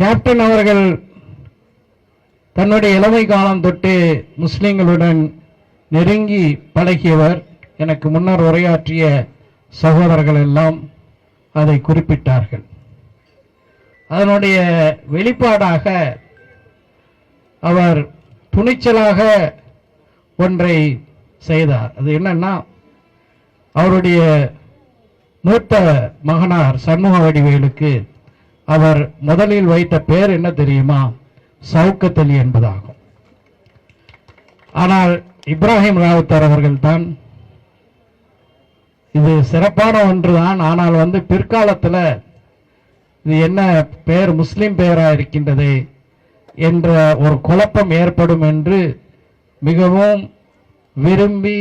Captain அவர்கள் தன்னுடைய இளமை காலம் தொட்டு முஸ்லிம்களுடன் நெருங்கி பழகியவர். எனக்கு முன்னர் உரையாற்றிய சகோதரர்கள் எல்லாம் அதை குறிப்பிட்டார்கள். அதனுடைய வெளிப்பாடாக அவர் துணிச்சலாக ஒன்றை செய்தார். அது என்னன்னா, அவருடைய மூத்த மகனார் சண்முக வடிவேலுக்கு அவர் முதலில் வைத்த பெயர் என்ன தெரியுமா? சவுக்கத் அலி என்பதாகும். ஆனால் இப்ராஹிம் ராவுத்தர் அவர்கள் தான், இது சிறப்பான ஒன்றுதான், ஆனால் பிற்காலத்தில் இது என்ன பெயர், முஸ்லிம் பெயரா இருக்கின்றது என்ற ஒரு குழப்பம் ஏற்படும் என்று மிகவும் விரும்பி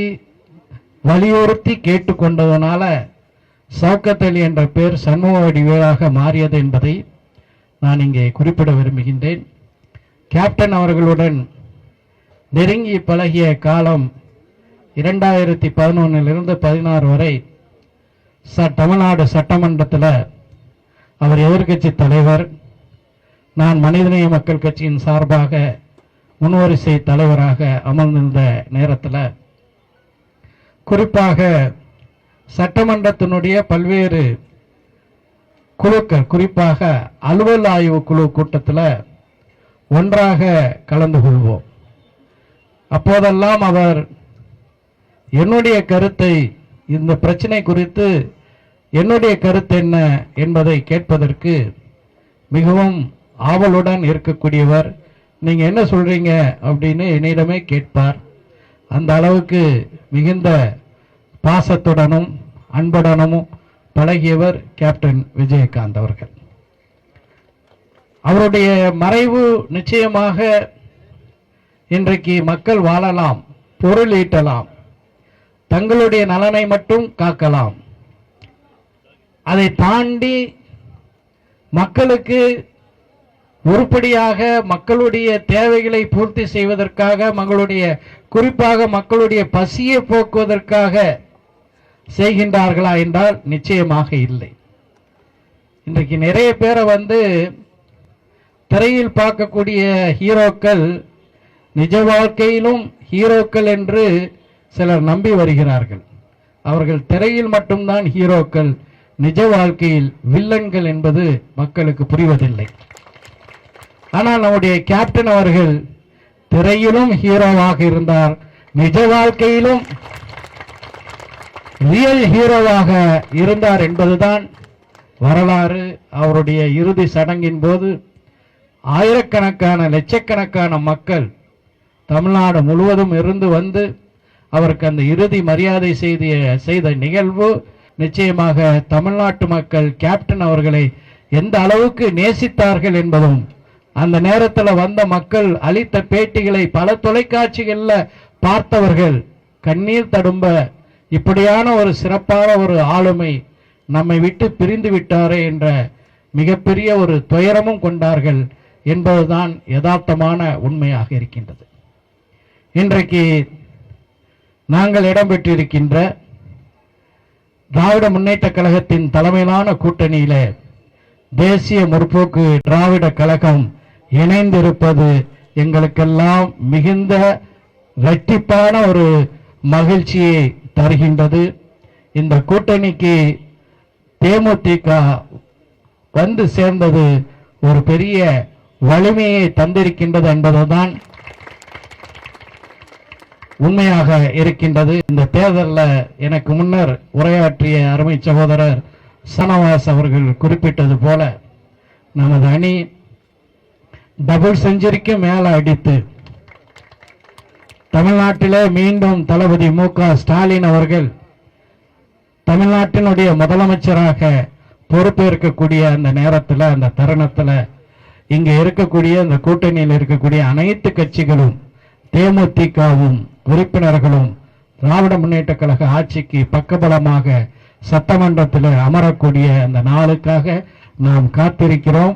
வலியுறுத்தி கேட்டுக்கொண்டதனால சவுக்கத் அலி என்ற பெயர் சண்முக வடிவேலாக மாறியது என்பதை நான் இங்கே குறிப்பிட விரும்புகின்றேன். கேப்டன் அவர்களுடன் நெருங்கி பழகிய காலம் 2011 16 வரை தமிழ்நாடு சட்டமன்றத்தில் அவர் எதிர்கட்சி தலைவர், நான் மனிதநேய மக்கள் கட்சியின் சார்பாக முன்வரிசை தலைவராக அமர்ந்திருந்த நேரத்தில் குறிப்பாக சட்டமன்றத்தினுடைய பல்வேறு குழுக்கள், குறிப்பாக அலுவல் ஆய்வு குழு கூட்டத்தில் ஒன்றாக கலந்து கொள்வோம். அப்போதெல்லாம் அவர் என்னுடைய கருத்தை, இந்த பிரச்சனை குறித்து என்னுடைய கருத்து என்ன என்பதை கேட்பதற்கு மிகவும் ஆவலுடன் இருக்கக்கூடியவர். நீங்க என்ன சொல்றீங்க அப்படின்னு என்னிடமே கேட்பார். அந்த அளவுக்கு மிகுந்த பாசத்துடனும் அன்புடனும் பழகியவர் கேப்டன் விஜயகாந்த் அவர்கள். அவருடைய மறைவு நிச்சயமாக இன்றைக்கு மக்கள் வாழலாம், பொருள் ஈட்டலாம், தங்களுடைய நலனை மட்டும் காக்கலாம். அதை தாண்டி மக்களுக்கு உருப்படியாக மக்களுடைய தேவைகளை பூர்த்தி செய்வதற்காக, குறிப்பாக மக்களுடைய பசியை போக்குவதற்காக செய்கின்றார்களா என்றால் நிச்சயமாக இல்லை. இன்றைக்கு நிறைய பேரை திரையில் பார்க்கக்கூடிய ஹீரோக்கள் நிஜ வாழ்க்கையிலும் ஹீரோக்கள் என்று சிலர் நம்பி வருகிறார்கள். அவர்கள் திரையில் மட்டும்தான் ஹீரோக்கள், நிஜ வாழ்க்கையில் வில்லன்கள் என்பது மக்களுக்கு புரிவதில்லை. ஆனால் நம்முடைய கேப்டன் அவர்கள் திரையிலும் ஹீரோவாக இருந்தார், நிஜ வாழ்க்கையிலும் ரியல் ஹீரோவாக இருந்தார் என்பதுதான் வரலாறு. அவருடைய இறுதி சடங்கின் போது ஆயிரக்கணக்கான லட்சக்கணக்கான மக்கள் தமிழ்நாடு முழுவதும் இருந்து அவருக்கு அந்த இறுதி மரியாதை செய்த நிகழ்வு நிச்சயமாக தமிழ்நாட்டு மக்கள் கேப்டன் அவர்களை எந்த அளவுக்கு நேசித்தார்கள் என்பதும், அந்த நேரத்தில் வந்த மக்கள் அளித்த பேட்டிகளை பல தொலைக்காட்சிகளில் பார்த்தவர்கள் கண்ணீர் தடும்ப, இப்படியான ஒரு சிறப்பான ஒரு ஆளுமை நம்மை விட்டு பிரிந்து விட்டாரே என்ற மிகப்பெரிய ஒரு துயரமும் கொண்டார்கள் என்பதுதான் யதார்த்தமான உண்மையாக இருக்கின்றது. இன்றைக்கு நாங்கள் இடம்பெற்றிருக்கின்ற திராவிட முன்னேற்ற கழகத்தின் தலைமையிலான கூட்டணியில தேசிய முற்போக்கு திராவிட கழகம் இணைந்திருப்பது எங்களுக்கெல்லாம் மிகுந்த இரட்டிப்பான ஒரு மகிழ்ச்சியை தருகின்றது. இந்த கூட்டணிக்கு தேமுதிக சேர்ந்தது ஒரு பெரிய வலிமையை தந்திருக்கின்றது என்பதுதான் உண்மையாக இருக்கின்றது. இந்த தேர்தலில் எனக்கு முன்னர் உரையாற்றிய அருமை சகோதரர் சனவாஸ் அவர்கள் குறிப்பிட்டது போல நமது அணி டபுள் செஞ்சுரிக்கு மேல அடித்து தமிழ்நாட்டிலே மீண்டும் தளபதி மு.க.ஸ்டாலின் அவர்கள் தமிழ்நாட்டினுடைய முதலமைச்சராக பொறுப்பேற்கக்கூடிய அந்த நேரத்தில், அந்த தருணத்தில் இங்க இருக்கக்கூடிய அந்த கூட்டணியில் இருக்கக்கூடிய அனைத்து கட்சிகளும், தேமுதிகவும் உறுப்பினர்களும் திராவிட முன்னேற்ற கழக ஆட்சிக்கு பக்கபலமாக சட்டமன்றத்தில் அமரக்கூடிய அந்த நாளுக்காக நாம் காத்திருக்கிறோம்.